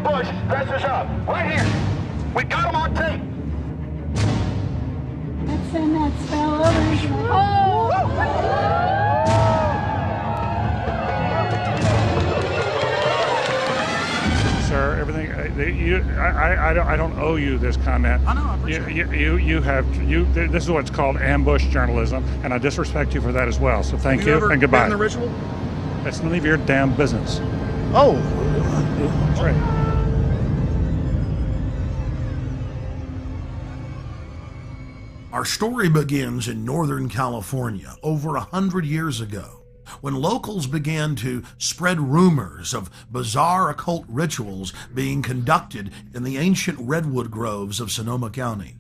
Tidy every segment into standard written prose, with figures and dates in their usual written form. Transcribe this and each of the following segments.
ambush dressed us up. Right here. We got them on tape. Let's send that spell over. Oh! Sir, everything. I don't owe you this comment. I know. I appreciate it. This is what's called ambush journalism, and I disrespect you for that as well. So thank you and goodbye. Been in the ritual? That's none of your damn business. Oh, That's right. Our story begins in Northern California over 100 years ago, when locals began to spread rumors of bizarre occult rituals being conducted in the ancient redwood groves of Sonoma County.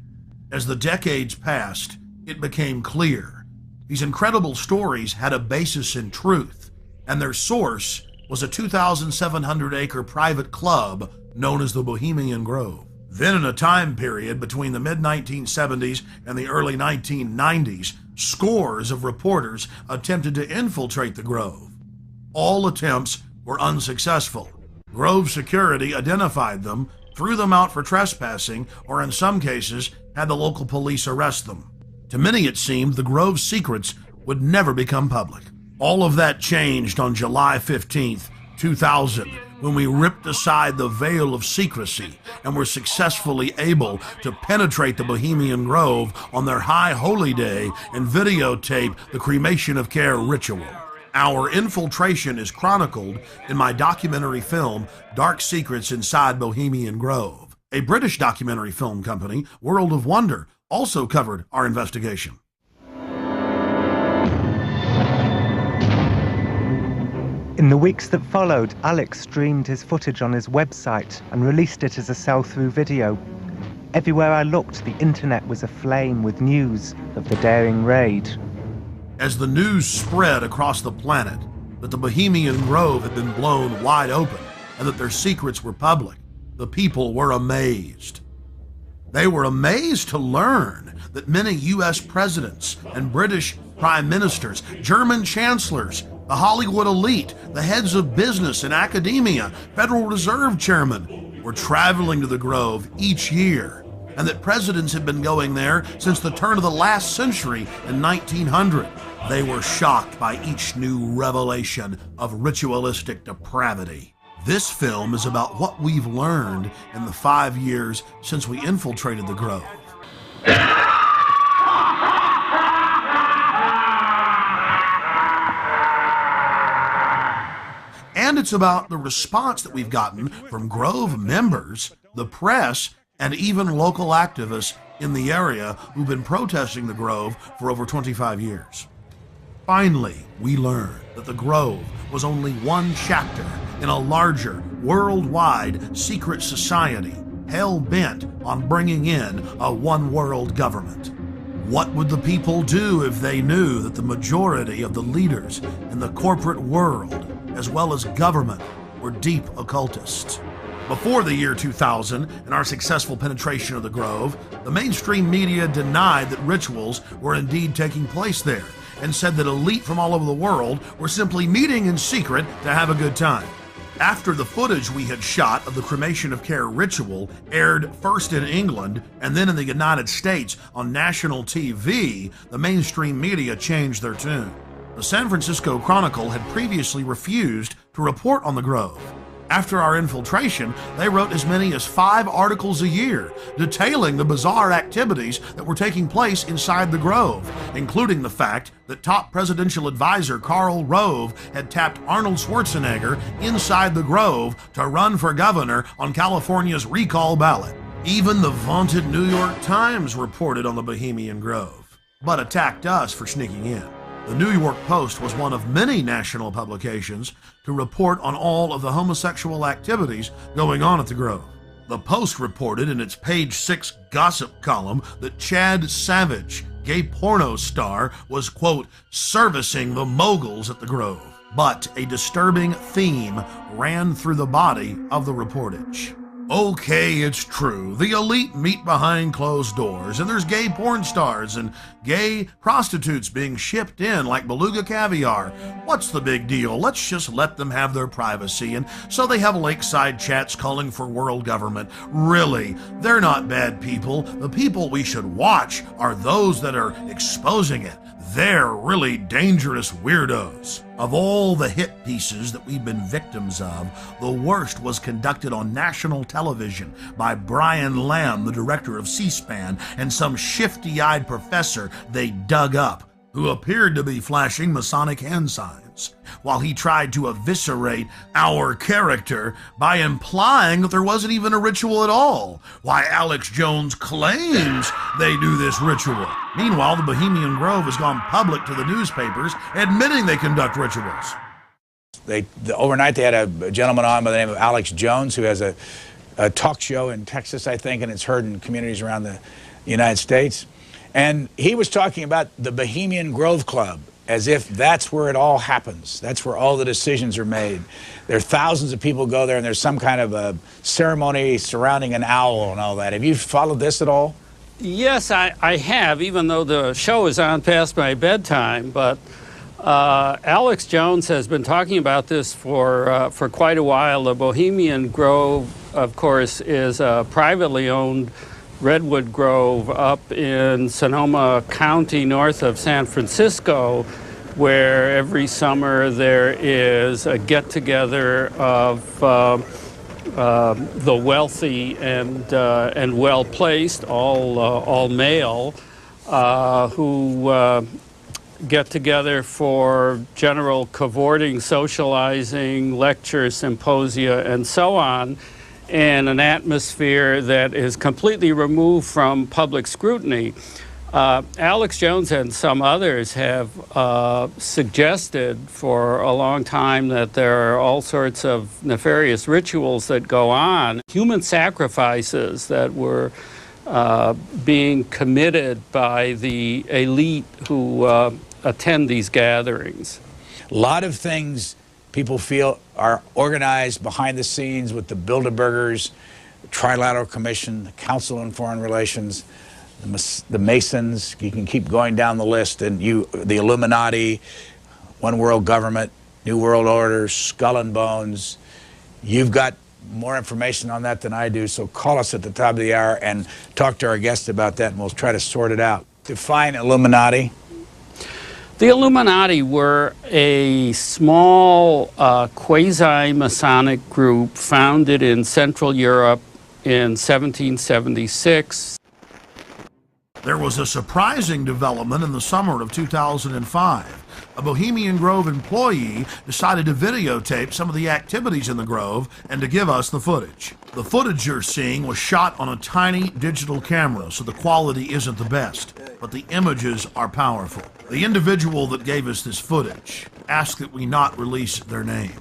As the decades passed, it became clear these incredible stories had a basis in truth, and their source was a 2,700-acre private club known as the Bohemian Grove. Then, in a time period between the mid-1970s and the early 1990s, scores of reporters attempted to infiltrate the Grove. All attempts were unsuccessful. Grove security identified them, threw them out for trespassing, or in some cases, had the local police arrest them. To many, it seemed the Grove's secrets would never become public. All of that changed on July 15th, 2000, when we ripped aside the veil of secrecy and were successfully able to penetrate the Bohemian Grove on their high holy day and videotape the cremation of care ritual. Our infiltration is chronicled in my documentary film, Dark Secrets Inside Bohemian Grove. A British documentary film company, World of Wonder, also covered our investigation. In the weeks that followed, Alex streamed his footage on his website and released it as a sell-through video. Everywhere I looked, the internet was aflame with news of the daring raid. As the news spread across the planet that the Bohemian Grove had been blown wide open and that their secrets were public, the people were amazed. They were amazed to learn that many U.S. presidents and British prime ministers, German chancellors, the Hollywood elite, the heads of business and academia, Federal Reserve chairmen were traveling to the Grove each year, and that presidents had been going there since the turn of the last century in 1900. They were shocked by each new revelation of ritualistic depravity. This film is about what we've learned in the 5 years since we infiltrated the Grove. And it's about the response that we've gotten from Grove members, the press, and even local activists in the area who've been protesting the Grove for over 25 years. Finally, we learned that the Grove was only one chapter in a larger, worldwide secret society hell-bent on bringing in a one-world government. What would the people do if they knew that the majority of the leaders in the corporate world, as well as government, were deep occultists? Before the year 2000 and our successful penetration of the Grove, the mainstream media denied that rituals were indeed taking place there and said that elite from all over the world were simply meeting in secret to have a good time. After the footage we had shot of the cremation of care ritual aired first in England and then in the United States on national TV, the mainstream media changed their tune. The San Francisco Chronicle had previously refused to report on the Grove. After our infiltration, they wrote as many as 5 articles a year detailing the bizarre activities that were taking place inside the Grove, including the fact that top presidential advisor Karl Rove had tapped Arnold Schwarzenegger inside the Grove to run for governor on California's recall ballot. Even the vaunted New York Times reported on the Bohemian Grove, but attacked us for sneaking in. The New York Post was one of many national publications to report on all of the homosexual activities going on at the Grove. The Post reported in its page 6 gossip column that Chad Savage, gay porno star, was, quote, servicing the moguls at the Grove. But a disturbing theme ran through the body of the reportage. Okay, it's true. The elite meet behind closed doors, and there's gay porn stars and gay prostitutes being shipped in like beluga caviar. What's the big deal? Let's just let them have their privacy. And so they have lakeside chats calling for world government. Really, they're not bad people. The people we should watch are those that are exposing it. They're really dangerous weirdos. Of all the hit pieces that we've been victims of, the worst was conducted on national television by Brian Lamb, the director of C-SPAN, and some shifty-eyed professor they dug up, who appeared to be flashing Masonic hand signs, while he tried to eviscerate our character by implying that there wasn't even a ritual at all. Why, Alex Jones claims they do this ritual. Meanwhile, the Bohemian Grove has gone public to the newspapers, admitting they conduct rituals. Overnight, they had a gentleman on by the name of Alex Jones, who has a talk show in Texas, I think, and it's heard in communities around the United States. And he was talking about the Bohemian Grove Club, as if that's where it all happens. That's where all the decisions are made. There are thousands of people go there, and there's some kind of a ceremony surrounding an owl and all that. Have you followed this at all? Yes, I have, even though the show is on past my bedtime. But Alex Jones has been talking about this for quite a while. The Bohemian Grove, of course, is a privately owned redwood grove up in Sonoma County, north of San Francisco, where every summer there is a get-together of the wealthy and well-placed, all male, who get together for general cavorting, socializing, lectures, symposia, and so on, in an atmosphere that is completely removed from public scrutiny. Alex Jones and some others have suggested for a long time that there are all sorts of nefarious rituals that go on, human sacrifices that were being committed by the elite who attend these gatherings. A lot of things people feel are organized behind the scenes with the Bilderbergers, the Trilateral Commission, the Council on Foreign Relations, the Masons. You can keep going down the list, and the Illuminati, One World Government, New World Order, Skull and Bones. You've got more information on that than I do, so call us at the top of the hour and talk to our guest about that, and we'll try to sort it out. Define Illuminati. The Illuminati were a small quasi-Masonic group founded in Central Europe in 1776. There was a surprising development in the summer of 2005. A Bohemian Grove employee decided to videotape some of the activities in the Grove and to give us the footage. The footage you're seeing was shot on a tiny digital camera, so the quality isn't the best, but the images are powerful. The individual that gave us this footage asked that we not release their name.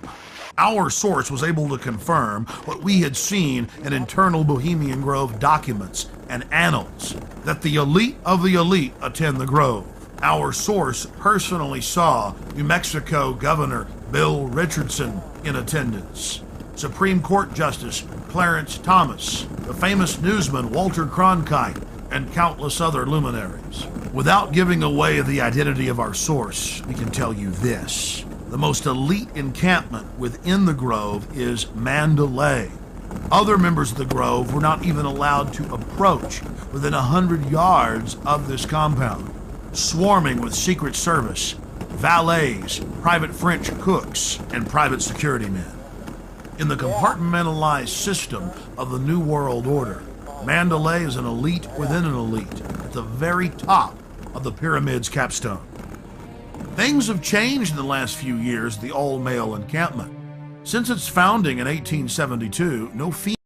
Our source was able to confirm what we had seen in internal Bohemian Grove documents and annals, that the elite of the elite attend the Grove. Our source personally saw New Mexico Governor Bill Richardson in attendance, Supreme Court Justice Clarence Thomas, the famous newsman Walter Cronkite, and countless other luminaries. Without giving away the identity of our source, we can tell you this. The most elite encampment within the Grove is Mandalay. Other members of the Grove were not even allowed to approach within 100 yards of this compound, swarming with Secret Service, valets, private French cooks, and private security men. In the compartmentalized system of the New World Order, Mandalay is an elite within an elite, at the very top of the pyramid's capstone. Things have changed in the last few years at the all-male encampment. Since its founding in 1872, no female